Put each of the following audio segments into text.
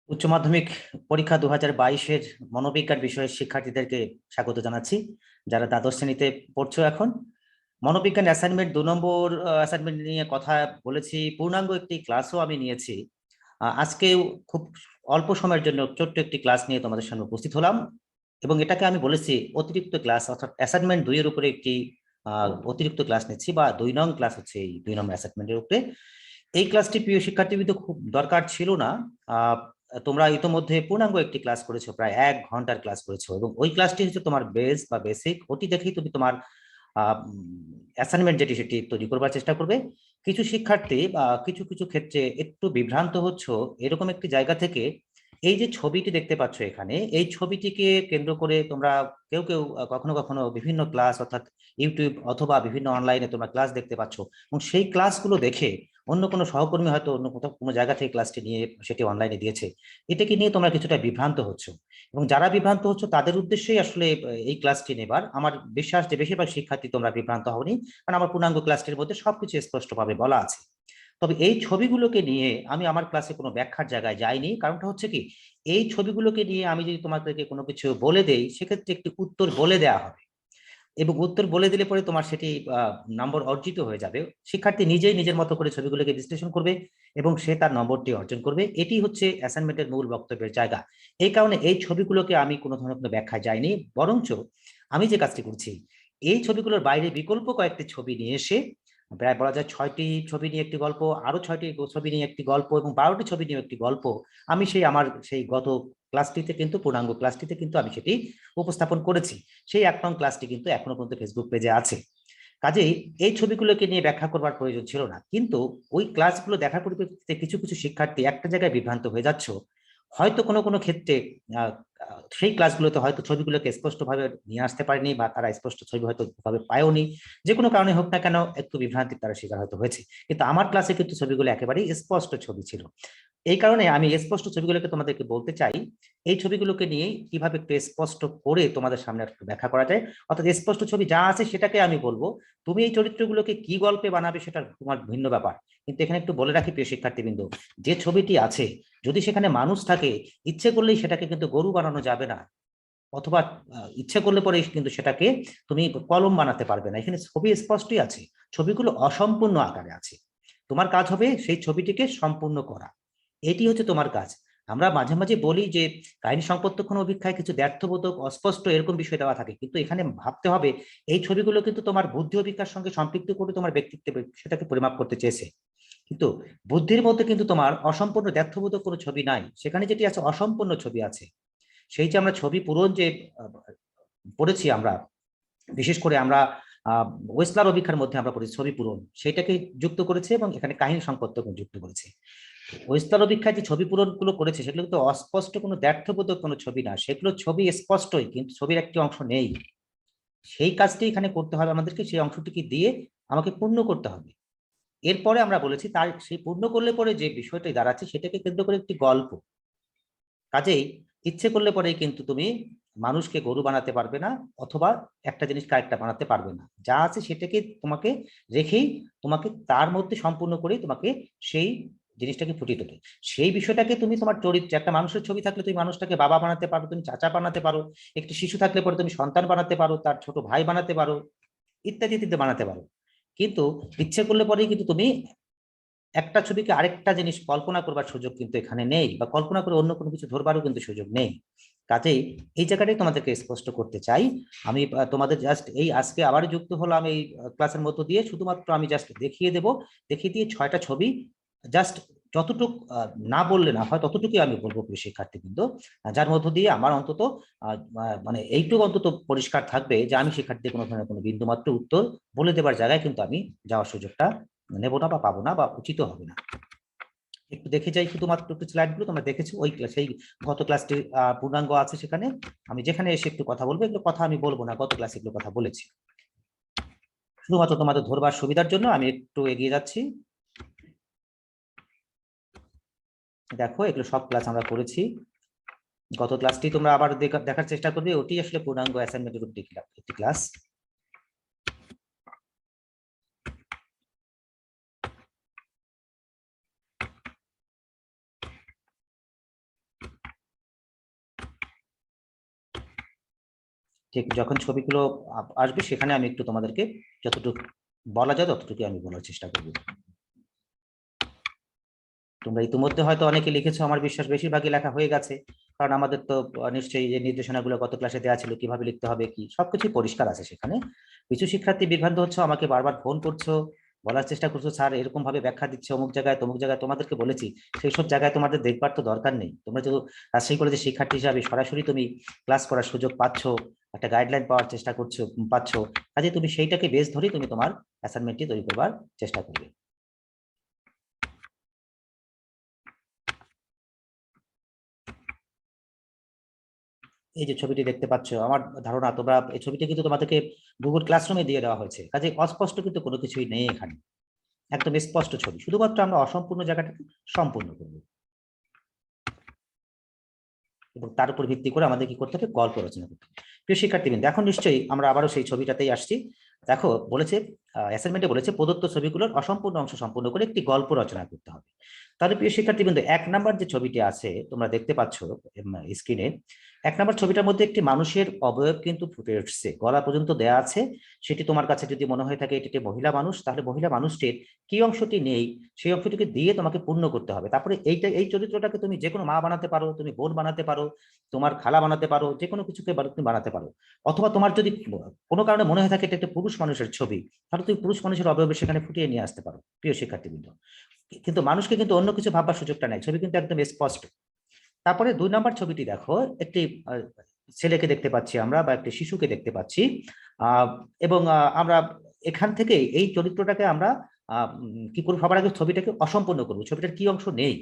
উচ্চ মাধ্যমিক পরীক্ষা 2022-এর মনোবিজ্ঞান বিষয়ের শিক্ষার্থীদেরকে স্বাগত জানাচ্ছি। যারা দ্বাদশ শ্রেণীতে পড়ছো এখন, মনোবিজ্ঞান অ্যাসাইনমেন্ট 2 নম্বর অ্যাসাইনমেন্ট নিয়ে কথা বলেছি। পূর্ণাঙ্গ একটি ক্লাসও আমি নিয়েছি। আজকে খুব অল্প সময়ের জন্য ছোট্ট একটি ক্লাস নিয়ে তোমাদের সামনে উপস্থিত হলাম, এবং এটাকে আমি বলেছি অতিরিক্ত ক্লাস, অর্থাৎ অ্যাসাইনমেন্ট 2-এর উপরে একটি অতিরিক্ত ক্লাস নিচ্ছি, বা 2 নং ক্লাস হচ্ছে এই 2 নম্বর অ্যাসাইনমেন্টের উপরে। এই ক্লাসটি প্রিয় শিক্ষার্থীবৃন্দ খুব দরকার ছিল না। তোমরা ইতোমধ্যে পূর্ণাঙ্গ একটি ক্লাস করেছো, প্রায় 1 ঘন্টার ক্লাস করেছো, এবং ওই ক্লাসটি হচ্ছে তোমার বেস বা বেসিক। ওটি দেখেই তুমি তোমার অ্যাসাইনমেন্ট সেটি তৈরি করবার চেষ্টা করবে। কিছু শিক্ষার্থী বা কিছু কিছু ক্ষেত্রে একটু বিভ্রান্ত হচ্ছ এরকম একটি জায়গা থেকে। এই যে ছবিটি দেখতে পাচ্ছ এখানে, এই ছবিটিকে কেন্দ্র করে তোমরা কেউ কেউ কখনো কখনো বিভিন্ন ক্লাস, অর্থাৎ ইউটিউব অথবা বিভিন্ন অনলাইনে তোমরা ক্লাস দেখতে পাচ্ছ, এবং সেই ক্লাসগুলো দেখে অন্য কোনো সহকর্মী হয়তো অন্য কোথাও কোনো জায়গা থেকে ক্লাসটি নিয়ে সেটি অনলাইনে দিয়েছে, এটাকে নিয়ে তোমরা কিছুটা বিভ্রান্ত হচ্ছ। এবং যারা বিভ্রান্ত হচ্ছ তাদের উদ্দেশ্যেই আসলে এই ক্লাসটি নেবার। আমার বিশ্বাস যে বেশিরভাগ শিক্ষার্থী তোমরা বিভ্রান্ত হওনি, কারণ আমার পূর্ণাঙ্গ ক্লাসটির মধ্যে সবকিছু স্পষ্টভাবে বলা আছে। তবে এই ছবিগুলোকে নিয়ে আমি আমার ক্লাসে কোনো ব্যাখ্যার জায়গায় যাইনি। কারণটা হচ্ছে কি, এই ছবিগুলোকে নিয়ে আমি যদি তোমাদেরকে কোনো কিছু বলে দেই, সেক্ষেত্রে একটি উত্তর বলে দেওয়া হবে, এবং উত্তর বলে দিলে পরে তোমার সেটি নম্বর অর্জিত হয়ে যাবে। শিক্ষার্থী নিজেই নিজের মতো করে ছবিগুলোকে বিশ্লেষণ করবে এবং সে তার নম্বরটি অর্জন করবে। এটি হচ্ছে অ্যাসাইনমেন্টের মূল বক্তব্যের জায়গা। এই কারণে এই ছবিগুলোকে আমি কোনো ধরনের কোনো ব্যাখ্যা যাইনি, বরঞ্চ আমি যে কাজটি করছি, এই ছবিগুলোর বাইরে বিকল্প কয়েকটি ছবি নিয়ে এসে, প্রায় বলা যায় 6টি ছবি নিয়ে একটি গল্প, আরো 6টি ছবি নিয়ে একটি গল্প, এবং 12টি ছবি নিয়ে একটি গল্প, আমি সেই গত ক্লাসটিতে কিন্তু পূর্ণাঙ্গ ক্লাসটিতে কিন্তু আমি সেটি উপস্থাপন করেছি। সেই 1 নং ক্লাসটি কিন্তু এখনো পর্যন্ত ফেসবুক পেজে আছে। কাজেই এই ছবিগুলোকে নিয়ে ব্যাখ্যা করবার প্রয়োজন ছিল না, কিন্তু ওই ক্লাসগুলো দেখার পরিপ্রেক্ষিতে কিছু কিছু শিক্ষার্থী একটা জায়গায় বিভ্রান্ত হয়ে যাচ্ছ। হয়তো কোনো কোনো ক্ষেত্রে সেই ক্লাসগুলোতে হয়তো ছবিগুলোকে স্পষ্টভাবে নিয়ে আসতে পারেনি, বা তারা স্পষ্ট ছবি হয়তো ভাবে পায়ওনি। যে কোনো কারণে হোক না কেন, একটু বিভ্রান্তির তারা শিকার হয়তো হয়েছে, কিন্তু আমার ক্লাসে কিন্তু ছবিগুলো একেবারেই স্পষ্ট ছবি ছিল। এই কারণে আমি স্পষ্ট ছবিগুলোকে তোমাদেরকে বলতে চাই, এই ছবিগুলোকে নিয়ে কিভাবে একটু স্পষ্ট করে তোমাদের সামনে একটু ব্যাখ্যা করা যায়। অর্থাৎ স্পষ্ট ছবি যা আছে সেটাকে আমি বলবো, তুমি এই চরিত্রগুলোকে কি গল্পে বানাবে সেটা তোমার ভিন্ন ব্যাপার। কিন্তু এখানে একটু বলে রাখি প্রিয় শিক্ষার্থীবৃন্দ, যে ছবিটি আছে যদি সেখানে মানুষ থাকে, ইচ্ছে করলেই সেটাকে কিন্তু গরু বানানো যাবে না, অথবা ইচ্ছে করলে পরে কিন্তু সেটাকে তুমি কলম বানাতে পারবে না। এখানে ছবি স্পষ্টই আছে, ছবিগুলো অসম্পূর্ণ আকারে আছে। তোমার কাজ হবে সেই ছবিটিকে সম্পূর্ণ করা, এটি হচ্ছে তোমার কাজ। আমরা মাঝে মাঝে বলি যে কাহিনী সংপত্তক্ষণ অভিক্ষায় কিছু ব্যর্থবোধক, অস্পষ্ট এরকম বিষয় দেওয়া থাকে, কিন্তু এখানে ভাবতে হবে এই ছবিগুলো কিন্তু তোমার বুদ্ধি অভিজ্ঞার সঙ্গে সম্পৃক্ত করে তোমার ব্যক্তিত্ব সেটাকে পরিমাপ করতে চেয়েছে। কিন্তু বুদ্ধির মধ্যে কিন্তু তোমার অসম্পূর্ণ ব্যর্থবোধক কোনো ছবি নাই, সেখানে যেটি আছে অসম্পূর্ণ ছবি আছে। সেই যে আমরা ছবি পূরণ যে পড়েছি আমরা, বিশেষ করে আমরা ওয়েসলার অভিক্ষার মধ্যে আমরা পড়েছি ছবি পূরণ, সেটাকে যুক্ত করেছে, এবং এখানে কাহিনী সংপত্তক্ষণ যুক্ত করেছে। ওয়েস্টার অভিক্ষায় যে ছবি পূরণগুলো করেছে সেগুলো কিন্তু অস্পষ্ট কোনো দ্ব্যর্থবোধক কোনো ছবি না, সেগুলো ছবি স্পষ্টই, কিন্তু ছবির একটি অংশ নেই। সেই কাজটি এখানে করতে হবে আমাদেরকে, সেই অংশটিকে দিয়ে আমাকে পূর্ণ করতে হবে। এরপরে আমরা বলেছি তার সেই পূর্ণ করলে পরে যে বিষয়টি দাঁড়াচ্ছে সেটাকে কেন্দ্র করে একটি গল্প। কাজেই ইচ্ছে করলে পরেই কিন্তু তুমি মানুষকে গরু বানাতে পারবে না, অথবা একটা জিনিস কারেক্টটা বানাতে পারবে না। যা আছে সেটাকে তোমাকে রেখেই তোমাকে তার মধ্যে সম্পূর্ণ করেই তোমাকে সেই জিনিসটাকে ফুটিয়ে তোলে। সেই বিষয়টাকে তুমি তোমার চরিত্রে, একটা মানুষের ছবি থাকলে তুমি মানুষটাকে বাবা বানাতে পারো, তুমি চাচা বানাতে পারো, একটি শিশু থাকলে পরে তুমি সন্তান বানাতে পারো, তার ছোট ভাই বানাতে পারো, ইত্যাদি ইত্যাদি বানাতে পারো। কিন্তু ইচ্ছে করলে পরেই কিন্তু তুমি একটা ছবিকে আরেকটা জিনিস কল্পনা করবার সুযোগ কিন্তু এখানে নেই, বা কল্পনা করে অন্য কোনো কিছু ধরবারও কিন্তু সুযোগ নেই। কাজেই এই জায়গাটাই তোমাদেরকে স্পষ্ট করতে চাই। আমি তোমাদের জাস্ট এই আজকে আবার যুক্ত হলাম এই ক্লাসের মধ্য দিয়ে, শুধুমাত্র আমি জাস্ট দেখিয়ে দেব, দেখিয়ে দিয়ে 6টা ছবি জাস্ট যতটুক না বললে না হয় ততটুকুই আমি বলবো প্রিয় শিক্ষার্থীবৃন্দ, যার মধ্য দিয়ে আমার অন্তত মানে এইটুকু অন্তত পরিষ্কার থাকবে যে আমি শিক্ষার্থীদের কোনো ধরনের কোনো বিন্দুমাত্র উত্তর বলে দেবার জায়গায় কিন্তু আমি যাওয়ার সুযোগটা নেব না, বা পাবো না, বা উচিত হবে না। একটু দেখে যাই শুধুমাত্র একটু স্লাইডগুলো তোমরা দেখেছো ওই সেই গত ক্লাসটি পূর্ণাঙ্গ আছে সেখানে। আমি যেখানে এসে একটু কথা বলবো, এগুলো কথা আমি বলবো না, গত ক্লাসে এগুলো কথা বলেছি। শুধুমাত্র তোমাদের ধরবার সুবিধার জন্য আমি একটু এগিয়ে যাচ্ছি। দেখো এগুলো সব ক্লাস আমরা করেছি, গত ক্লাসটি তোমরা আবার দেখার চেষ্টা করবে, ওটি আসলে পূর্ণাঙ্গ অ্যাসাইনমেন্টের একটি ক্লাস। ঠিক যখন ছবিগুলো আসবে সেখানে আমি একটু তোমাদেরকে যতটুকু বলা যায় ততটুকু আমি বলার চেষ্টা করব। তোমরা ইতিমধ্যে হয়তো অনেকে লিখেছো, আমার বিশ্বাস বেশিরভাগই লেখা হয়ে গেছে, কারণ আমাদের তো নিশ্চয়ই যে নির্দেশনাগুলো গত ক্লাসে দেওয়া ছিল কিভাবে লিখতে হবে কি সবকিছু পরিষ্কার আছে সেখানে। কিছু শিক্ষার্থী বিভ্রান্ত হচ্ছে, আমাকে বারবার ফোন করছো, বলার চেষ্টা করছো স্যার এরকম ভাবে ব্যাখ্যা দিচ্ছে অমুক জায়গায় তমুক জায়গায়, তোমাদেরকে বলেছি সেই সব জায়গায় তোমাদের দেখবার তো দরকার নেই। তোমরা যদি রাজশাহী কলেজের শিক্ষার্থী হিসাবে সরাসরি তুমি ক্লাস করার সুযোগ পাচ্ছ, একটা গাইডলাইন পাওয়ার চেষ্টা করছো পাচ্ছ, কাজে তুমি সেইটাকে বেস ধরেই তুমি তোমার অ্যাসাইনমেন্টটি তৈরি করবার চেষ্টা করবে। এই যে ছবিটি দেখতে পাচ্ছ, আমার ধারণা তোমরা এই ছবিটি কিন্তু তোমাদেরকে গুগল ক্লাসরুমে দিয়ে দেওয়া হয়েছে, কাজে অস্পষ্ট কিন্তু কোনো কিছুই নেই এখানে, একদম স্পষ্ট ছবি, শুধুমাত্র আমরা অসম্পূর্ণ জায়গাটাকে সম্পূর্ণ করব এবং তার উপর ভিত্তি করে আমাদের কি করতে হবে, গল্প রচনা করতে হবে। প্রিয় শিক্ষার্থীবৃন্দ, এখন নিশ্চয়ই আমরা আবারও সেই ছবিটাতেই আসছি। দেখো বলেছে, অ্যাসাইনমেন্টে বলেছে প্রদত্ত ছবিগুলোর অসম্পূর্ণ অংশ সম্পূর্ণ করে একটি গল্প রচনা করতে হবে। তাহলে প্রিয় শিক্ষার্থীবৃন্দ, 1 নম্বর যে ছবিটি আছে তোমরা দেখতে পাচ্ছ স্ক্রিনে, 1 নম্বর ছবিটার মধ্যে একটি মানুষের অবয়ব কিন্তু ফুটে উঠছে, গলা পর্যন্ত দেয়া আছে। সেটি তোমার কাছে যদি মনে হয়ে থাকে এটি একটি মহিলা মানুষ, তাহলে মহিলা মানুষটির কি অংশটি নেই সেই অংশটিকে দিয়ে তোমাকে পূর্ণ করতে হবে। তারপরে এই চরিত্রটাকে তুমি যে কোনো মা বানাতে পারো, তুমি বোন বানাতে পারো, তোমার খালা বানাতে পারো, যে কোনো কিছুকে তুমি বানাতে পারো। অথবা তোমার যদি কোনো কারণে মনে হয়ে থাকে এটা একটা পুরুষ মানুষের ছবি, তাহলে তুমি পুরুষ মানুষের অবয়ব সেখানে ফুটিয়ে নিয়ে আসতে পারো প্রিয় শিক্ষার্থীবৃন্দ। কিন্তু মানুষকে কিন্তু অন্য কিছু ভাববার সুযোগটা নেই, ছবি কিন্তু একদম স্পষ্ট। তারপরে 2 নম্বর ছবিটি দেখো, একটি ছেলেকে দেখতে পাচ্ছি আমরা, বা একটি শিশুকে দেখতে পাচ্ছি, এবং আমরা এখান থেকে এই চরিত্রটাকে আমরা কি করবো, সবার আগে ছবিটাকে অসম্পূর্ণ করবো, ছবিটার কি অংশ নেই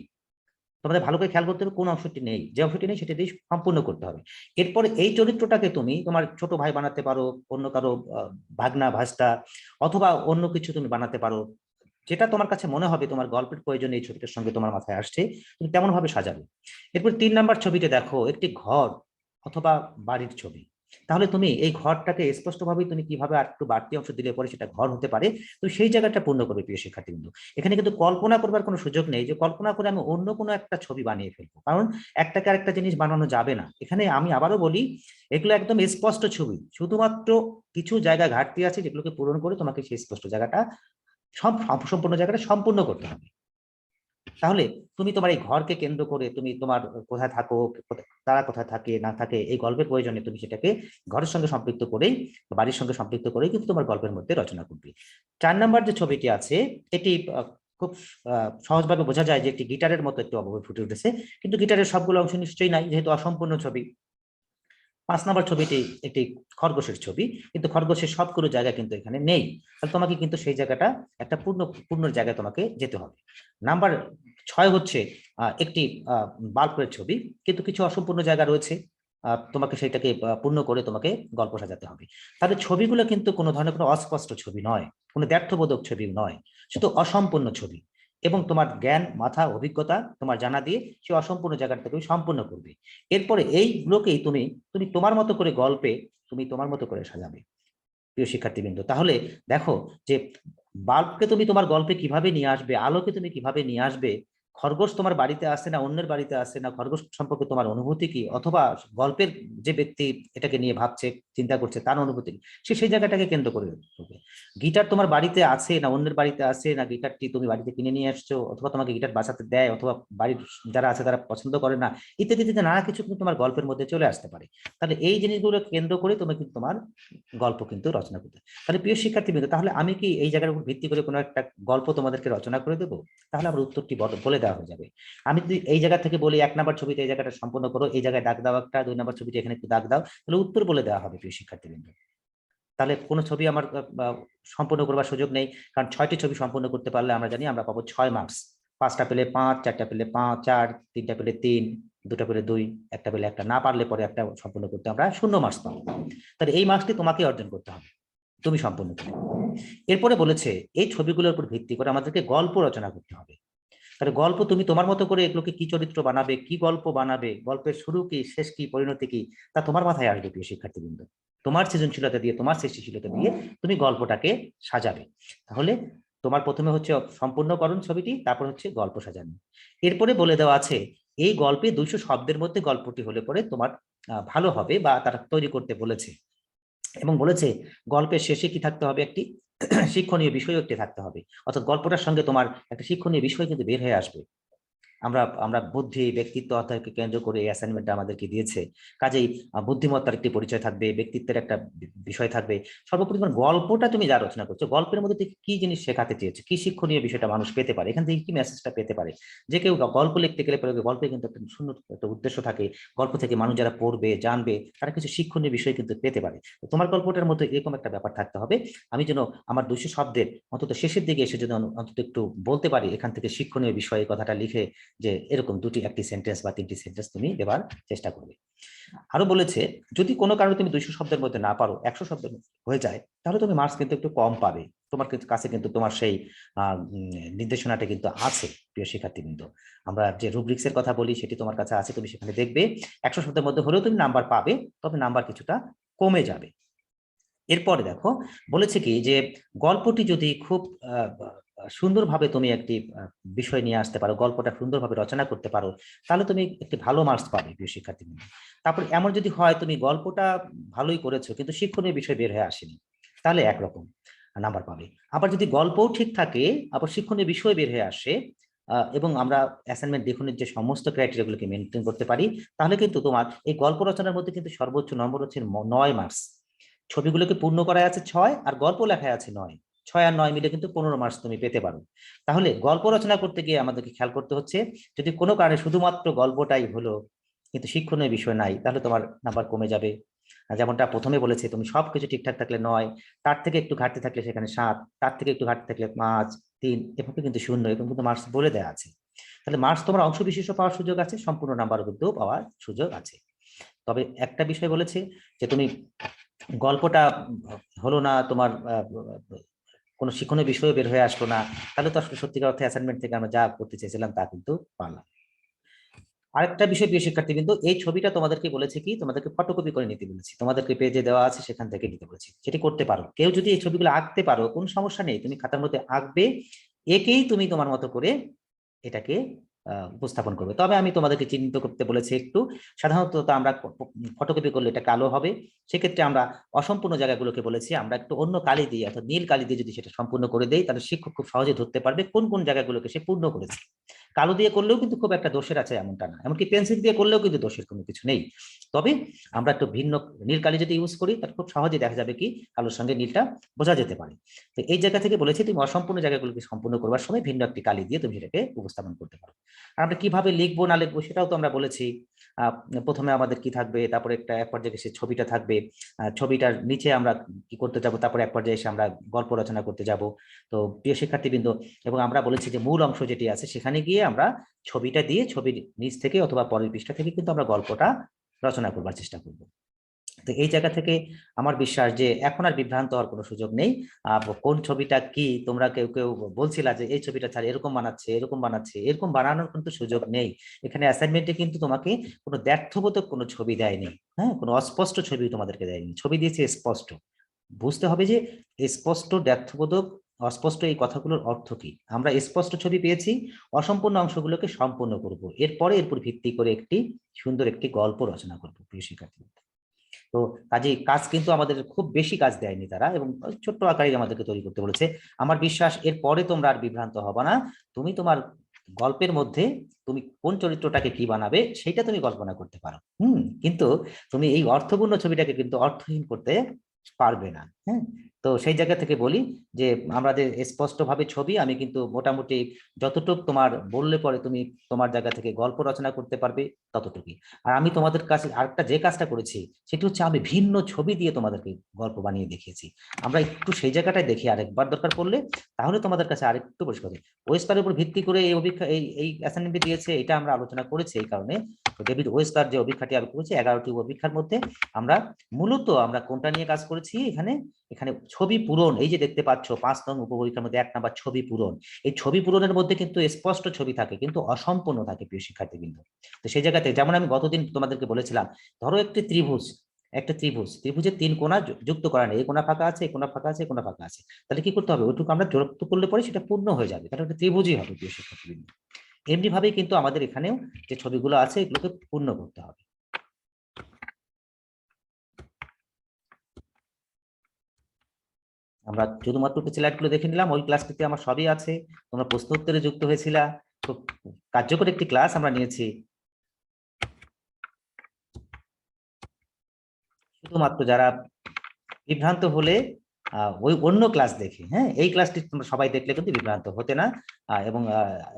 তোমাদের ভালো করে খেয়াল করতে হবে, কোন অংশটি নেই, যে অংশটি নেই সেটা দিয়ে সম্পূর্ণ করতে হবে। এরপরে এই চরিত্রটাকে তুমি তোমার ছোট ভাই বানাতে পারো, অন্য কারো ভাগনা ভাস্তা, অথবা অন্য কিছু তুমি বানাতে পারো, যেটা তোমার কাছে মনে হবে তোমার গল্পের প্রয়োজনে এই ছবিটার সঙ্গে তোমার মাথায় আসছে, তুমি তেমন ভাবে সাজাবে। এরপর 3 নম্বর ছবিতে দেখো একটি ঘর অথবা বাড়ির ছবি। তাহলে তুমি এই ঘরটাকে স্পষ্টভাবে তুমি কিভাবে আর একটু বাড়তি অংশ দিলে পরে সেটা ঘর হতে পারে, তুমি সেই জায়গাটা পূর্ণ করবে প্রিয় শিক্ষার্থীবৃন্দ। এখানে কিন্তু কল্পনা করবার কোনো সুযোগ নেই যে কল্পনা করে আমি অন্য কোনো একটা ছবি বানিয়ে ফেলবো, কারণ একটাকে আরেকটা জিনিস বানানো যাবে না। এখানে আমি আবারও বলি, এগুলো একদম স্পষ্ট ছবি, শুধুমাত্র কিছু জায়গা ঘাটতি আছে যেগুলোকে পূরণ করে তোমাকে সেই স্পষ্ট জায়গাটা সম্পূর্ণ জায়গাটা সম্পূর্ণ করতে হবে। তাহলে তুমি তোমার এই ঘরকে কেন্দ্র করে তুমি তোমার কোথায় থাকো, তারা কোথায় থাকে না থাকে, এই গল্পের প্রয়োজনে তুমি সেটাকে ঘরের সঙ্গে সম্পৃক্ত করেই, বাড়ির সঙ্গে সম্পৃক্ত করেই কিন্তু তোমার গল্পের মধ্যে রচনা করবে। 4 নম্বর যে ছবিটি আছে এটি খুব সহজভাবে বোঝা যায় যে একটি গিটারের মতো একটি অবয়ব ফুটে উঠেছে, কিন্তু গিটারের সবগুলো অংশ নিশ্চয়ই নাই, যেহেতু অসম্পূর্ণ ছবি। 5 নম্বর ছবিটি একটি খরগোশের ছবি, কিন্তু খরগোশের সবগুলো জায়গা কিন্তু এখানে নেই, তাহলে তোমাকে কিন্তু সেই জায়গাটা একটা পূর্ণ জায়গায় তোমাকে যেতে হবে। নাম্বার 6 হচ্ছে একটি বাল্বের ছবি, কিন্তু কিছু অসম্পূর্ণ জায়গা রয়েছে, তোমাকে সেটাকে পূর্ণ করে তোমাকে গল্প সাজাতে হবে। তাহলে ছবিগুলো কিন্তু কোনো ধরনের কোনো অস্পষ্ট ছবি নয়, কোনো ব্যর্থবোধক ছবি নয়, শুধু অসম্পূর্ণ ছবি। এবং তোমার জ্ঞান মাথা অভিজ্ঞতা তোমার জানা দিয়ে সেই অসম্পূর্ণ জায়গাটা তুমি সম্পূর্ণ করবে। এরপরে এইগুলোকেই তুমি তুমি তোমার মতো করে গল্পে তুমি তোমার মতো করে সাজাবে প্রিয় শিক্ষার্থীবৃন্দ। তাহলে দেখো যে বাল্বকে তুমি তোমার গল্পে কিভাবে নিয়ে আসবে, আলোকে তুমি কিভাবে নিয়ে আসবে, খরগোশ তোমার বাড়িতে আসে না অন্যের বাড়িতে আসে না, খরগোশ সম্পর্কে তোমার অনুভূতি কি, অথবা গল্পের যে ব্যক্তি এটাকে নিয়ে ভাবছে চিন্তা করছে তার অনুভূতি কি, সে সেই জায়গাটাকে কেন্দ্র করে হবে। গিটার তোমার বাড়িতে আছে না অন্যের বাড়িতে আছে না, গিটারটি তুমি বাড়িতে কিনে নিয়ে আসছো, অথবা তোমাকে গিটার বাজাতে দেয়, অথবা বাড়ির যারা আছে তারা পছন্দ করে না, ইত্যাদি ইত্যাদি নানা কিছু কিন্তু তোমার গল্পের মধ্যে চলে আসতে পারে। তাহলে এই জিনিসগুলো কেন্দ্র করে তুমি কিন্তু তোমার গল্প কিন্তু রচনা করতে। তাহলে প্রিয় শিক্ষার্থীবৃন্দ, তাহলে আমি কি এই জায়গার উপর ভিত্তি করে কোনো একটা গল্প তোমাদেরকে রচনা করে দেবো? তাহলে আমার উত্তরটি বলে দেওয়া হয়ে যাবে। আমি যদি এই জায়গা থেকে বলি 1 নম্বর ছবিতে এই জায়গাটা সম্পূর্ণ করো, এই জায়গায় দাগ দাও একটা, 2 নম্বর ছবিতে এখানে একটু দাগ দাও, তাহলে উত্তর বলে দেওয়া হবে প্রিয় শিক্ষার্থীবৃন্দ। তাহলে কোনো ছবি আমার সম্পূর্ণ করবার সুযোগ নেই, কারণ 6টি ছবি সম্পূর্ণ করতে পারলে আমরা জানি আমরা পাবো 6 মার্কস। 5টা পেলে 5, 4টা পেলে 5, 4, 3টা পেলে 3, 2টা পেলে 2, একটা পেলে একটা, না পারলে পরে একটা সম্পূর্ণ করতে আমরা 0 মার্কস পাবো। তাহলে এই মার্কসটি তোমাকে অর্জন করতে হবে, তুমি সম্পূর্ণ করবে। এরপরে বলেছে এই ছবিগুলোর উপর ভিত্তি করে আমাদেরকে গল্প রচনা করতে হবে। তাহলে গল্প তুমি তোমার মতো করে এগুলোকে কি চরিত্র বানাবে, কি গল্প বানাবে, গল্পের শুরু কি শেষ কি পরিণতি কি, তা তোমার মাথায় আসবে প্রিয় শিক্ষার্থীবৃন্দ। তোমার সৃজনশীলতা দিয়ে তোমার সৃষ্টিশীলতা দিয়ে তুমি গল্পটাকে সাজাবে। তাহলে তোমার প্রথমে হচ্ছে সম্পূর্ণকরণ ছবিটি, তারপর হচ্ছে গল্প সাজানো। এরপরে বলে দেওয়া আছে এই গল্পে 200 শব্দের মধ্যে গল্পটি হলে পরে তোমার ভালো হবে, বা তারা তৈরি করতে বলেছে। এবং বলেছে গল্পের শেষে কি থাকতে হবে, একটি শিক্ষণীয় বিষয় একটি থাকতে হবে, অর্থাৎ গল্পটার সঙ্গে তোমার একটা শিক্ষণীয় বিষয় কিন্তু বের হয়ে আসবে। আমরা আমরা বুদ্ধি, ব্যক্তিত্ব অধ্যায়কে কেন্দ্র করে এই অ্যাসাইনমেন্টটা আমাদেরকে দিয়েছে। কাজেই বুদ্ধিমত্তার একটি পরিচয় থাকবে, ব্যক্তিত্বের একটা বিষয় থাকবে। সর্বোপরি তোমার গল্পটা তুমি যা রচনা করছো, গল্পের মধ্যে থেকে কি জিনিস শেখাতে চেয়েছো, কি শিক্ষণীয় বিষয়টা মানুষ পেতে পারে, এখান থেকে কি মেসেজটা পেতে পারে। যে কেউ গল্প লিখতে গেলে পরে গল্পে কিন্তু একটা সুন্দর একটা উদ্দেশ্য থাকে, গল্প থেকে মানুষ যারা পড়বে জানবে তারা কিছু শিক্ষণীয় বিষয় কিন্তু পেতে পারে। তো তোমার গল্পটার মধ্যে এরকম একটা ব্যাপার থাকতে হবে, আমি যেন আমার 200 শব্দের অন্তত শেষের দিকে এসে যদি অন্তত একটু বলতে পারি এখান থেকে শিক্ষণীয় বিষয়, কথাটা লিখে যে এরকম একটি সেন্টেন্স বা 3টি সেন্টেন্স তুমি দেবার চেষ্টা করবে। আরো বলেছে যদি কোনো কারণে তুমি 200 শব্দের মধ্যে না পারো, 100 শব্দের হয়ে যায়, তাহলে তুমি মার্কস কিন্তু একটু কম পাবে। তোমার কাছে কিন্তু তোমার সেই নির্দেশনাটা কিন্তু আছে প্রিয় শিক্ষার্থীবৃন্দ। আমরা যে রুব্রিক্স এর কথা বলি সেটি তোমার কাছে আছে, তুমি সেখানে দেখবে 100 শব্দের মধ্যে হলেও তুমি নাম্বার পাবে, তবে নাম্বার কিছুটা কমে যাবে। এরপরে দেখো বলেছে কি যে গল্পটি যদি খুব সুন্দরভাবে তুমি একটি বিষয় নিয়ে আসতে পারো, গল্পটা সুন্দরভাবে রচনা করতে পারো, তাহলে তুমি একটি ভালো মার্কস পাবে প্রিয় শিক্ষার্থী। তারপর এমন যদি হয় তুমি গল্পটা ভালোই করেছো কিন্তু শিক্ষণীয় বিষয় বের হয়ে আসেনি, তাহলে একরকম নাম্বার পাবে। আবার যদি গল্পও ঠিক থাকে আবার শিক্ষণীয় বিষয় বের হয়ে আসে এবং আমরা অ্যাসাইনমেন্ট দেখুনের যে সমস্ত ক্রাইটেরিয়াগুলোকে মেনটেন করতে পারি, তাহলে কিন্তু তোমার এই গল্প রচনার মধ্যে কিন্তু সর্বোচ্চ নম্বর হচ্ছে 9 মার্কস। ছবিগুলোকে পূর্ণ করায় আছে 6 আর গল্প লেখায় আছে 9, 6 আর 9 মিলে কিন্তু 15 মার্কস তুমি পেতে পারো। তাহলে গল্প রচনা করতে গিয়ে আমাদেরকে খেয়াল করতে হচ্ছে যদি কোনো কারণে শুধুমাত্র গল্পটাই হলো কিন্তু শিক্ষণীয় বিষয় নাই, তাহলে তোমার নাম্বার কমে যাবে। যেমনটা প্রথমে বলেছে তুমি সবকিছু ঠিকঠাক থাকলে 9, তার থেকে একটু ঘাটতি থাকলে সেখানে 7, তার থেকে একটু ঘাটতি থাকলে 5, 3, এভাবে কিন্তু 0 এবং কিন্তু মার্কস বলে দেওয়া আছে। তাহলে মার্কস তোমার অংশ বিশেষ পাওয়ার সুযোগ আছে, সম্পূর্ণ নাম্বার কিন্তু পাওয়ার সুযোগ আছে। তবে একটা বিষয় বলেছে যে তুমি গল্পটা হলো না, তোমার কোনো শিক্ষণীয় বিষয় বের হয়ে আসলো না, তাহলে তো আসলে সত্যিকার অর্থে অ্যাসাইনমেন্ট থেকে আমরা যা করতে চেয়েছিলাম তা কিন্তু পারলাম। আরেকটা বিষয় প্রিয় শিক্ষার্থী, কিন্তু এই ছবিটা তোমাদেরকে বলেছে কি তোমাদেরকে ফটোকপি করে নিতে বলেছি, তোমাদেরকে পেজে দেওয়া আছে সেখান থেকে নিতে বলেছি, সেটি করতে পারো। কেউ যদি এই ছবিগুলো আঁকতে পারো কোনো সমস্যা নেই, তুমি খাতার মধ্যে আঁকবে, একেই তুমি তোমার মতো করে এটাকে উপস্থাপন করবে। তবে আমি তোমাদেরকে চিহ্নিত করতে বলেছি একটু, সাধারণত আমরা ফটোকপি করলে এটা কালো হবে, সেক্ষেত্রে আমরা অসম্পূর্ণ জায়গাগুলোকে বলেছি আমরা একটু অন্য কালি দিয়ে অর্থাৎ নীল কালি দিয়ে যদি সেটা সম্পূর্ণ করে দেই, তাহলে শিক্ষক খুব সহজে ধরতে পারবে কোন কোন জায়গাগুলোকে সে পূর্ণ করেছে। কালো দিয়ে করলেও কিন্তু খুব একটা দোষের আছে এমনটা না, এমনকি পেন্সিল দিয়ে করলেও কিন্তু দোষের কোনো কিছু নেই। তবে আমরা একটু ভিন্ন নীল কালি যদি ইউজ করি তাহলে খুব সহজে দেখা যাবে কি কালোর সঙ্গে নীলটা বোঝা যেতে পারে। তো এই জায়গা থেকে বলেছি তুমি অসম্পূর্ণ জায়গাগুলোকে সম্পূর্ণ করবার সময় ভিন্ন একটি কালি দিয়ে তুমি সেটাকে উপস্থাপন করতে পারো। আর আমরা কিভাবে লিখবো না লিখবো সেটাও তো আমরা বলেছি। প্রথমে আমাদের কি থাকবে, তারপরে একটা এক পর্যায়ে এসে ছবিটা থাকবে, ছবিটার নিচে আমরা কি করতে যাব, তারপরে এক পর্যায়ে এসে আমরা গল্প রচনা করতে যাব। তো প্রিয় শিক্ষার্থীবৃন্দ, এবং আমরা বলেছি যে মূল অংশ যেটি আছে সেখানে গিয়ে আমরা ছবিটা দিয়ে ছবির নিচ থেকে অথবা পরের পৃষ্ঠা থেকে কিন্তু আমরা গল্পটা রচনা করবার চেষ্টা করব। তো এই জায়গা থেকে আমার বিশ্বাস যে এখন আর বিভ্রান্ত হওয়ার কোনো সুযোগ নেই। কোন ছবিটা কি তোমরা কেউ কেউ বলছিলা যে এই ছবিটা ছাড়া এরকম বানাচ্ছে এরকম বানাচ্ছে, এরকম বানানোর কিন্তু সুযোগ নেই। এখানে অ্যাসাইনমেন্টে কিন্তু তোমাকে কোনো দ্ব্যর্থবোধক কোনো ছবি দেয়নি, হ্যাঁ, কোনো অস্পষ্ট ছবি তোমাদেরকে দেয়নি, ছবি দিয়েছে স্পষ্ট। বুঝতে হবে যে স্পষ্ট, দ্ব্যর্থবোধক, অস্পষ্ট এই কথাগুলোর অর্থ কি। আমরা স্পষ্ট ছবি পেয়েছি, অসম্পূর্ণ অংশগুলোকে সম্পূর্ণ করব, এরপরে এরপর ভিত্তি করে একটি সুন্দর একটি গল্প রচনা করবো প্রিয় শিক্ষার্থী। তো কাজেই কাজ কিন্তু আমাদের খুব বেশি কাজ দেয়নি তারা, এবং ছোট্ট আকারে আমাদেরকে তৈরি করতে বলেছে। আমার বিশ্বাস এর পরে তোমরা আর বিভ্রান্ত হবে না। তুমি তোমার গল্পের মধ্যে তুমি কোন চরিত্রটাকে কি বানাবে সেটা তুমি কল্পনা করতে পারো, কিন্তু তুমি এই অর্থপূর্ণ ছবিটাকে কিন্তু অর্থহীন করতে পারবে না। হ্যাঁ, তো সেই জায়গা থেকে বলি যে আমাদের স্পষ্টভাবে ছবি আমি কিন্তু মোটামুটি যতটুকু তোমার বললে পরে তুমি তোমার জায়গা থেকে গল্প রচনা করতে পারবে ততটুকুই। আর আমি তোমাদের কাছে আরেকটা যে কাজটা করেছি সেটি হচ্ছে আমি ভিন্ন ছবি দিয়ে তোমাদেরকে গল্প বানিয়ে দেখিয়েছি। আমরা একটু সেই জায়গাটায় দেখি আরেকবার দরকার পড়লে, তাহলে তোমাদের কাছে আরেকটু পরিষ্কার হবে। ওয়েস্টারের উপর ভিত্তি করে এই এই অ্যাসাইনমেন্ট দিয়েছে, এটা আমরা আলোচনা করেছি এই কারণে। ডেভিড ওয়েস্টার যে অভিজ্ঞতাটি আমি করেছি 11টি অভিজ্ঞতার মধ্যে আমরা মূলত আমরা কোনটা নিয়ে কাজ করেছি, এখানে এখানে ছবি পূরণ। এই যে দেখতে পাচ্ছ 5 নং উপপরীক্ষার মধ্যে 1 নাম্বার ছবি পূরণ। এই ছবি পূরণের মধ্যে কিন্তু স্পষ্ট ছবি থাকে কিন্তু অসম্পূর্ণ থাকে প্রিয় শিক্ষার্থীবৃন্দ। তো সেই জায়গাতে যেমন আমি গতদিন তোমাদেরকে বলেছিলাম, ধরো একটি ত্রিভুজ, একটা ত্রিভুজের 3 কোণা যুক্ত করা নেই, এই কোণা ফাঁকা আছে, এই কোণা ফাঁকা আছে, এই কোণা ফাঁকা আছে, তাহলে কি করতে হবে ওইটুকু আমরা যুক্ত করলে পরে সেটা পূর্ণ হয়ে যাবে, তাহলে একটা ত্রিভুজই হবে প্রিয় শিক্ষার্থীবৃন্দ। এমনি ভাবেই কিন্তু আমাদের এখানেও যে ছবিগুলো আছে এগুলোকে পূর্ণ করতে হবে। আমরা শুধুমাত্র স্লাইডগুলো দেখে নিলাম, ওই ক্লাসটিতে আমার সবই আছে, তোমরা প্রশ্ন উত্তরে যুক্ত হয়েছিলা, খুব কার্যকর একটি ক্লাস আমরা নিয়েছি। শুধুমাত্র যারা বিভ্রান্ত হলে ওই অন্য ক্লাস দেখে, হ্যাঁ, এই ক্লাসটি তোমরা সবাই দেখলে কিন্তু বিভ্রান্ত হতে না। এবং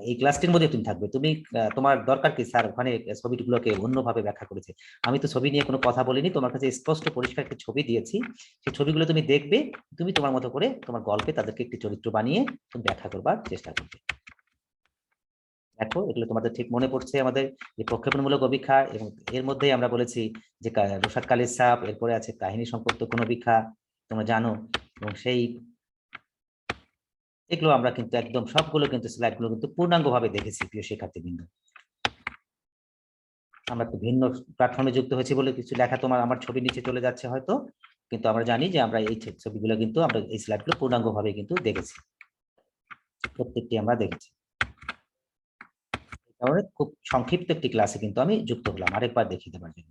এই ক্লাসটির মধ্যে তুমি থাকবে, তুমি তোমার দরকার কি স্যার ওখানে ছবিগুলোকে অন্যভাবে ব্যাখ্যা করেছে, আমি তো ছবি নিয়ে কোনো কথা বলিনি, তোমার কাছে স্পষ্ট পরিষ্কার একটি ছবি দিয়েছি, সেই ছবিগুলো তুমি দেখবে, তুমি তোমার মতো করে তোমার গল্পে তাদেরকে একটি চরিত্র বানিয়ে তুমি ব্যাখ্যা করবার চেষ্টা করবে। দেখো এগুলো তোমাদের ঠিক মনে পড়ছে, আমাদের যে প্রক্ষেপণমূলক অভিক্ষা, এবং এর মধ্যেই আমরা বলেছি যে রোশাদকালের ছাপ, এরপরে আছে কাহিনী সম্পর্ক কোন অভিক্ষা, তোমরা জানো। এবং সেই এগুলো আমরা কিন্তু একদম সবগুলো কিন্তু স্লাইডগুলো কিন্তু পূর্ণাঙ্গভাবে দেখেছি প্রিয় শিক্ষার্থীবৃন্দ। আমরা একটু ভিন্ন প্ল্যাটফর্মে যুক্ত হয়েছি বলে কিছু লেখা তোমার আমার ছবি নিচে চলে যাচ্ছে হয়তো, কিন্তু আমরা জানি যে আমরা এই ছবিগুলো কিন্তু আমরা এই স্লাইডগুলো পূর্ণাঙ্গভাবে কিন্তু দেখেছি, প্রত্যেকটি আমরা দেখেছি। কারণে খুব সংক্ষিপ্ত একটি ক্লাসে কিন্তু আমি যুক্ত হলাম আরেকবার দেখিয়ে দেওয়ার জন্য।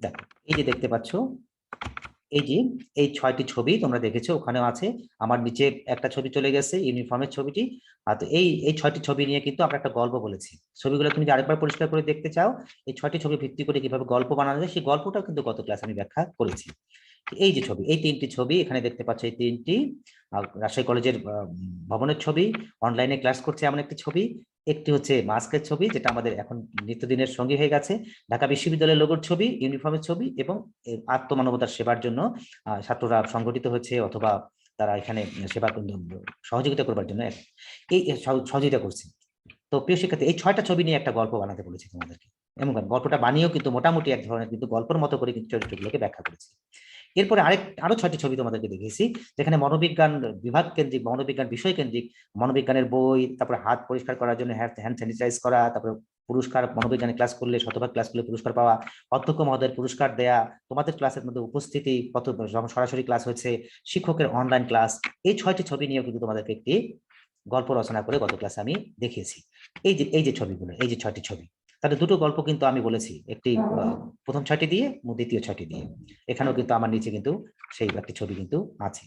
দেখো এই যে দেখতে পাচ্ছ, এই যে এই 6টি ছবি তোমরা দেখেছো, ওখানেও আছে, আমার নিচে একটা ছবি চলে গেছে ইউনিফর্মের ছবিটি। আর তো এই 6টি ছবি নিয়ে কিন্তু আমরা একটা গল্প বলেছি, ছবিগুলো তুমি যদি আরেকবার পরিষ্কার করে দেখতে চাও, এই 6টি ছবি ভিত্তি করে কিভাবে গল্প বানানো যায় সেই গল্পটাও কিন্তু গত ক্লাসে আমি ব্যাখ্যা করেছি। এই যে ছবি, এই 3টি ছবি এখানে দেখতে পাচ্ছ, এই 3টি রাজশাহী কলেজের ভবনের ছবি, অনলাইনে ক্লাস করছে এমন একটি ছবি, একটি হচ্ছে মাস্কের ছবি যেটা আমাদের এখন নিত্যদিনের সঙ্গী হয়ে গেছে, ঢাকা বিশ্ববিদ্যালয়ের লোগোর ছবি, ইউনিফর্মের ছবি, এবং আত্মমানবতার সেবার জন্য ছাত্ররা সংগঠিত হচ্ছে অথবা তারা এখানে সেবা সহযোগিতা করবার জন্য এই সহযোগিতা করছে। তো প্রিয় শিক্ষার্থী, এই 6টা ছবি নিয়ে একটা গল্প বানাতে বলেছি তোমাদেরকে, এবং গল্পটা বানিয়েও কিন্তু মোটামুটি এক ধরনের কিন্তু গল্পের মতো করে কিন্তু চরিত্রগুলোকে ব্যাখ্যা করেছি। এরপরে আরো 6টি ছবি তোমাদেরকে দেখিয়েছি, যেখানে মনোবিজ্ঞান বিভাগ কেন্দ্রিক, মনোবিজ্ঞান বিষয় কেন্দ্রিক, মনোবিজ্ঞানের বই, তারপরে হাত পরিষ্কার করার জন্য হ্যান্ড স্যানিটাইজ করা, তারপরে পুরস্কার, মনোবিজ্ঞানের ক্লাস করলে শতভাগ ক্লাস করলে পুরস্কার পাওয়া, অধ্যক্ষ মহোদয়ের পুরস্কার দেয়া, তোমাদের ক্লাসের মধ্যে উপস্থিতি, কত সরাসরি ক্লাস হচ্ছে, শিক্ষকের অনলাইন ক্লাস, এই 6টি ছবি নিয়েও কিন্তু তোমাদেরকে একটি গল্প রচনা করে গত ক্লাসে আমি দেখিয়েছি। এই যে ছবিগুলো, এই যে 6টি ছবি, তাহলে দুটো গল্প কিন্তু আমি বলেছি, একটি প্রথম 6টি দিয়ে, দ্বিতীয় 6টি দিয়ে, এখানেও কিন্তু আমার নিচে কিন্তু সেই একটি ছবি কিন্তু আছে।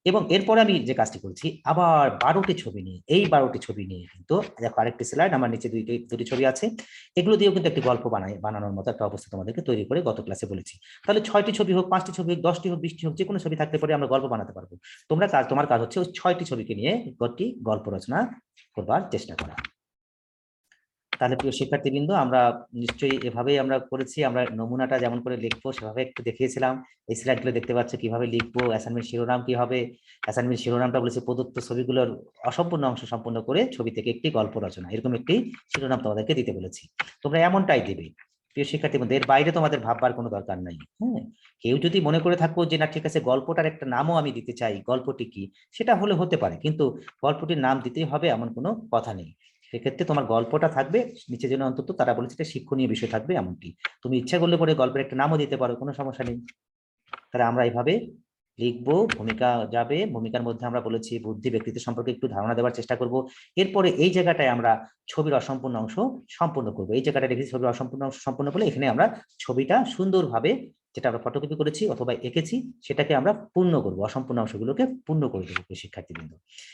এবং এরপরে আমি যে কাজটি করেছি, আবার 12টি ছবি নিয়ে, এই 12টি ছবি নিয়ে কিন্তু দেখো আরেকটি স্লাইড, আমার নিচে দুটি ছবি আছে, এগুলো দিয়েও কিন্তু একটি গল্প বানানোর মতো একটা অবস্থা তোমাদেরকে তৈরি করে গত ক্লাসে বলেছি। তাহলে 6টি ছবি হোক, 5টি ছবি হোক, 10টি হোক, 20টি হোক, যে কোনো ছবি থাকতে পারে, আমরা গল্প বানাতে পারবো। তোমার কাজ হচ্ছে ওই 6টি ছবিকে নিয়ে একটি গল্প রচনা করবার চেষ্টা করা। তাহলে প্রিয় শিক্ষার্থীবৃন্দ, আমরা নিশ্চয়ই এভাবেই আমরা করেছি, আমরা নমুনাটা যেমন করে লিখবো সেভাবে একটু দেখিয়েছিলাম। এই স্লাইডগুলো দেখতে পাচ্ছ কিভাবে লিখবো, অ্যাসাইনমেন্ট শিরোনাম কি হবে, অ্যাসাইনমেন্ট শিরোনামটা বলেছে প্রদত্ত ছবিগুলোর অসম্পূর্ণ অংশ সম্পূর্ণ করে ছবি থেকে একটি গল্প রচনা, এরকম একটি শিরোনাম তোমাদেরকে দিতে বলেছি, তোমরা এমনটাই দেবে। প্রিয় শিক্ষার্থীবৃন্দ, এর বাইরে তোমাদের ভাববার কোনো দরকার নাই। হ্যাঁ, কেউ যদি মনে করে থাকো যে না ঠিক আছে গল্পটার একটা নামও আমি দিতে চাই, গল্পটি কি, সেটা হলে হতে পারে, কিন্তু গল্পটির নাম দিতেই হবে এমন কোনো কথা নেই। সেক্ষেত্রে তোমার গল্পটা থাকবে নিচে যেন অন্তত তারা বলেছে এটা শিক্ষণীয় বিষয় থাকবে এমনটি, তুমি ইচ্ছা করলে পরে গল্পের একটা নামও দিতে পারো, কোনো সমস্যা নেই। তাহলে আমরা এইভাবে লিখবো, ভূমিকা যাবে, ভূমিকার মধ্যে আমরা বলেছি বুদ্ধি ব্যক্তিত্ব সম্পর্কে একটু ধারণা দেওয়ার চেষ্টা করব। এরপরে এই জায়গাটায় আমরা ছবির অসম্পূর্ণ অংশ সম্পূর্ণ করবো, এই জায়গাটা রেখেছি ছবির অসম্পূর্ণ অংশ সম্পূর্ণ করলে এখানে আমরা ছবিটা সুন্দরভাবে যেটা আমরা ফটোকপি করেছি অথবা এঁকেছি সেটাকে আমরা পূর্ণ করব, অসম্পূর্ণ অংশগুলোকে পূর্ণ করে দেবো শিক্ষার্থীবৃন্দ।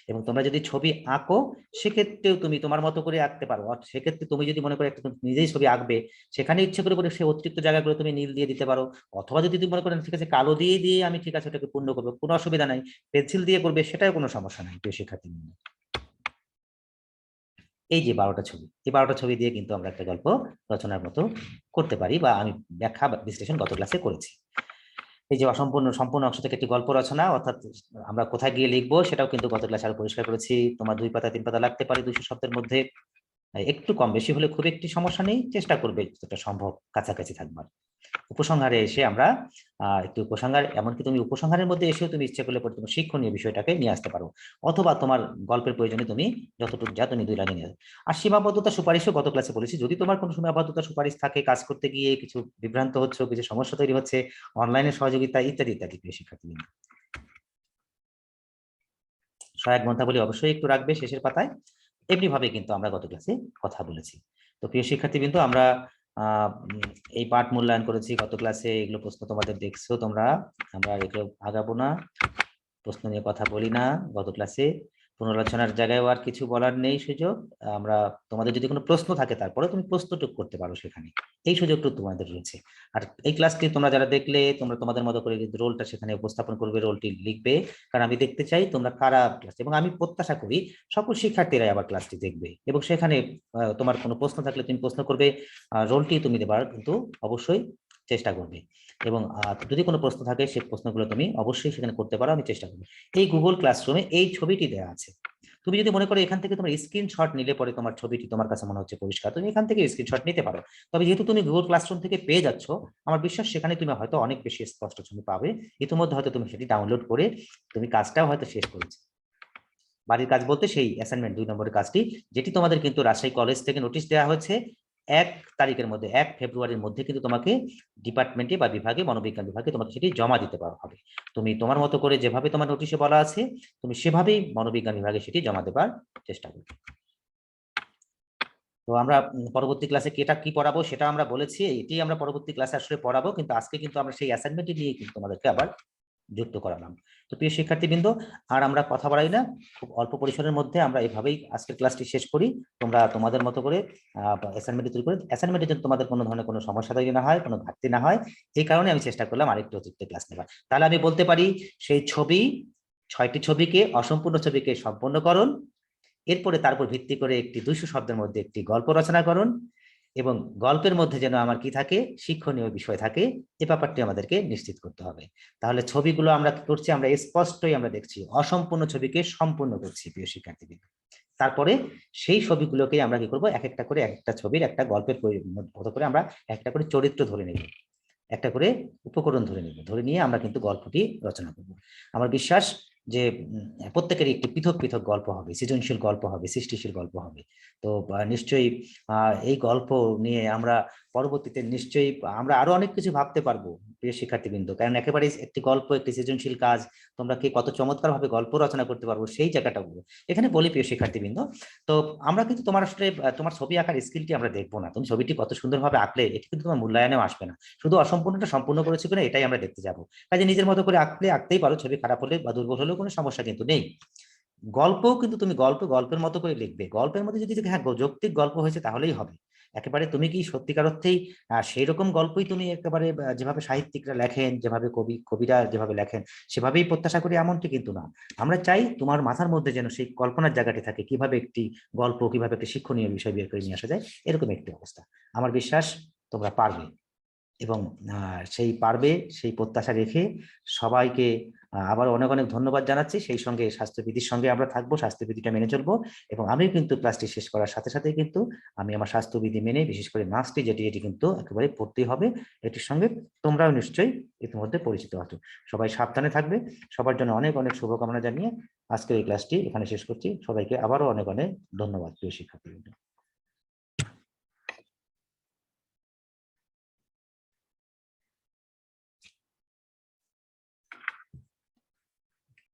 এবং তোমরা যদি ছবি আঁকো সেক্ষেত্রেও তুমি তোমার মতো করে আঁকতে পারো, সেক্ষেত্রে তুমি যদি মনে করো একটা নিজেই ছবি আঁকবে, সেখানে ইচ্ছে করে সে অতিরিক্ত জায়গাগুলো তুমি নীল দিয়ে দিতে পারো, অথবা যদি তুমি মনে করেন ঠিক আছে কালো দিয়ে দিয়ে আমি ঠিক আছে ওটাকে পূর্ণ করবো, কোনো অসুবিধা নাই, পেন্সিল দিয়ে করবে সেটাও কোনো সমস্যা নাই প্রিয় শিক্ষার্থী। এই যে 12টা ছবি, এই 12টা ছবি দিয়ে কিন্তু আমরা একটা গল্প রচনার মতো করতে পারি, বা আমি ব্যাখ্যা বিশ্লেষণ গত ক্লাসে করেছি। এই যে সম্পূর্ণ অংশ থেকে একটি গল্প রচনা, অর্থাৎ আমরা কোথায় গিয়ে লিখবো সেটাও কিন্তু গত ক্লাসে আরো পরিষ্কার করেছি। তোমার 2 পাতা 3 পাতা লাগতে পারে 200 শব্দের মধ্যে, একটু কম বেশি হলে খুব একটি সমস্যা নেই, চেষ্টা করবে যতটা সম্ভব কাছাকাছি থাকবার। উপসংহারে এসে আমরা একটু উপসংহার, এমনকি তুমি উপসংহারের মধ্যে এসেও তুমি ইচ্ছে করলে তুমি শিক্ষণীয় বিষয়টাকে নিয়ে আসতে পারো, অথবা তোমার গল্পের প্রয়োজনে তুমি যতটুকু যা তুমি 2 লাইনে নিয়ে। আর সীমাবদ্ধতা সুপারিশও গত ক্লাসে বলেছি, যদি তোমার কোনো সীমাবদ্ধতা সুপারিশ থাকে, কাজ করতে গিয়ে কিছু বিভ্রান্ত হচ্ছে, কিছু সমস্যা তৈরি হচ্ছে, অনলাইনে সহযোগিতা ইত্যাদি ইত্যাদি, প্রিয় শিক্ষার্থী সহায়ক গ্রন্থাবলী অবশ্যই একটু রাখবে শেষের পাতায়। এমনি ভাবে কিন্তু আমরা গত ক্লাসে কথা বলেছি। তো প্রিয় শিক্ষার্থীবৃন্দ, আমরা এই পাঠ মূল্যায়ন করেছি গত ক্লাসে, এগুলো প্রশ্ন তোমাদের দেখছো তোমরা, আমরা এগুলো আগাবো না, প্রশ্ন নিয়ে কথা বলি না গত ক্লাসে। পুনরালোচনার জায়গায় আর কিছু বলার নেই সুযোগ। আমরা তোমাদের যদি কোনো প্রশ্ন থাকে তারপরে তুমি প্রশ্নটুক করতে পারো সেখানে, এই সুযোগটুকু তোমাদের রয়েছে। আর এই ক্লাসটি তোমরা যারা দেখলে তোমরা তোমাদের মতো করে রোলটা সেখানে উপস্থাপন করবে, রোলটি লিখবে, কারণ আমি দেখতে চাই তোমরা কারা ক্লাস, এবং আমি প্রত্যাশা করি সকল শিক্ষার্থীরাই আবার ক্লাসটি দেখবে এবং সেখানে তোমার কোনো প্রশ্ন থাকলে তুমি প্রশ্ন করবে, রোলটি তুমি দেবার কিন্তু অবশ্যই চেষ্টা করবে। এবং যদি কোনো প্রশ্ন থাকে সেই প্রশ্নগুলো তুমি অবশ্যই সেখানে করতে পারো, আমি চেষ্টা করবো। এই গুগল ক্লাসরুমে এই ছবিটি দেওয়া আছে, তুমি যদি মনে করো এখান থেকে তোমার স্ক্রিনশট নিলে পরে তোমার ছবিটি তোমার কাছে মনে হচ্ছে পরিষ্কার, তুমি এখান থেকে স্ক্রিনশট নিতে পারো। তবে যেহেতু তুমি গুগল ক্লাসরুম থেকে পেয়ে যাচ্ছ, আমার বিশ্বাস সেখানে তুমি হয়তো অনেক বেশি স্পষ্ট ছবি পাবে। ইতিমধ্যে হয়তো তুমি সেটি ডাউনলোড করে তুমি কাজটাও হয়তো শেষ করেছো। বাড়ির কাজ বলতে সেই অ্যাসাইনমেন্ট 2 নম্বরের কাজটি, যেটি তোমাদের কিন্তু রাজশাহী কলেজ থেকে নোটিশ দেওয়া হয়েছে 1 তারিখের মধ্যে, 1 ফেব্রুয়ারির মধ্যে কিন্তু তোমাকে ডিপার্টমেন্টে বা বিভাগে, মনোবিজ্ঞান বিভাগে তোমাকে সেটি জমা দিতে হবে। তুমি তোমার মতো করে যেভাবে তোমার নোটিশে বলা আছে তুমি সেভাবেই মনোবিজ্ঞান বিভাগে সেটি জমা দেবার চেষ্টা করবে। তো আমরা পরবর্তী ক্লাসে কেটা কি পড়াবো সেটা আমরা বলেছি, এটি আমরা পরবর্তী ক্লাসে আসলে পড়াবো, কিন্তু আজকে কিন্তু আমরা সেই অ্যাসাইনমেন্টটি নিয়ে কিন্তু তোমাদেরকে আবার যুক্ত করালাম। তো প্রিয় শিক্ষার্থীবৃন্দ, আর আমরা কথা বাড়াই না, খুব অল্প পরিসরের মধ্যে আমরা এভাবেই আজকের ক্লাসটি শেষ করি। তোমরা তোমাদের মতো করে অ্যাসাইনমেন্ট তৈরি করে, অ্যাসাইনমেন্টের জন্য তোমাদের কোনো ধরনের কোনো সমস্যা তৈরি না হয়, কোনো ঘাটতি না হয়, এই কারণে আমি চেষ্টা করলাম আরেকটু অতিরিক্ত ক্লাস নেবার। তাহলে আমি বলতে পারি সেই ছবি, 6টি ছবিকে, অসম্পূর্ণ ছবিকে সম্পূর্ণ করুন, এরপরে তার উপর ভিত্তি করে একটি 200 শব্দের মধ্যে একটি গল্প রচনা করুন, এবং গল্পের মধ্যে যেন আমার কি থাকে, শিক্ষণীয় বিষয় থাকে, এই ব্যাপারটি আমাদেরকে নিশ্চিত করতে হবে। তাহলে ছবিগুলো আমরা কি করছি, আমরা স্পষ্টই আমরা দেখছি অসম্পূর্ণ ছবিকে সম্পূর্ণ করছি প্রিয় শিক্ষার্থীবৃন্দ। তারপরে সেই ছবিগুলোকে আমরা কি করব, এক একটা করে একটা ছবির একটা গল্পের মতো করে আমরা একটা করে চরিত্র ধরে নেব, একটা করে উপকরণ ধরে নেব, ধরে নিয়ে আমরা কিন্তু গল্পটি রচনা করব। আমার বিশ্বাস যে প্রত্যেকেরই একটি পৃথক পৃথক গল্প হবে, সৃজনশীল গল্প হবে, সৃষ্টিশীল গল্প হবে। তো নিশ্চয়ই এই গল্প নিয়ে আমরা পরবর্তীতে নিশ্চয়ই আমরা আরো অনেক কিছু ভাবতে পারবো প্রিয় শিক্ষার্থীবৃন্দ, কারণ একেবারে একটি গল্প, একটি সৃজনশীল কাজ, তোমরা কি কত চমৎকার ভাবে গল্প রচনা করতে পারবো সেই জায়গাটা বলবো এখানে বলি প্রিয় শিক্ষার্থীবৃন্দ। তো আমরা কিন্তু তোমার আসলে তোমার ছবি আঁকার স্কিলটি আমরা দেখবো না, তুমি ছবিটি কত সুন্দরভাবে আঁকলে এটি কিন্তু তোমার মূল্যায়নেও আসবে না, শুধু অসম্পূর্ণটা সম্পূর্ণ করেছে কিনা এটাই আমরা দেখতে যাবো। কাজে নিজের মতো করে আঁকলে আঁকতেই পারো, ছবি খারাপ হলে বা দুর্বল হলেও কোনো সমস্যা কিন্তু নেই। গল্পও কিন্তু তুমি গল্পের মতো করে লিখবে, গল্পের মধ্যে যদি হ্যাঁ যৌক্তিক গল্প হয়েছে তাহলেই হবে। একেবারে তুমি কি সত্যিকার অর্থেই সেই রকম গল্পই তুমি একেবারে যেভাবে সাহিত্যিকরা লেখেন, যেভাবে কবিরা যেভাবে লেখেন সেভাবেই প্রত্যাশা করি এমনটি কিন্তু না। আমরা চাই তোমার মাথার মধ্যে যেন সেই কল্পনার জায়গাটি থাকে, কিভাবে একটি গল্প, কিভাবে একটি শিক্ষণীয় বিষয় বের করে নিয়ে আসা যায়, এরকম একটি অবস্থা। আমার বিশ্বাস তোমরা পারবে, এবং সেই পারবে সেই প্রত্যাশা রেখে সবাইকে আবার অনেক অনেক ধন্যবাদ জানাচ্ছি। সেই সঙ্গে স্বাস্থ্যবিধির সঙ্গে আমরা থাকবো, স্বাস্থ্যবিধিটা মেনে চলবো, এবং আমি কিন্তু ক্লাসটি শেষ করার সাথে সাথে কিন্তু আমি আমার স্বাস্থ্যবিধি মেনে, বিশেষ করে মাস্কটি যেটি এটি কিন্তু একেবারে পড়তেই হবে, এটির সঙ্গে তোমরাও নিশ্চয়ই ইতিমধ্যে পরিচিত আছো। সবাই সাবধানে থাকবে, সবার জন্য অনেক অনেক শুভকামনা জানিয়ে আজকের এই ক্লাসটি এখানে শেষ করছি। সবাইকে আবারও অনেক অনেক ধন্যবাদ প্রিয় শিক্ষার্থী।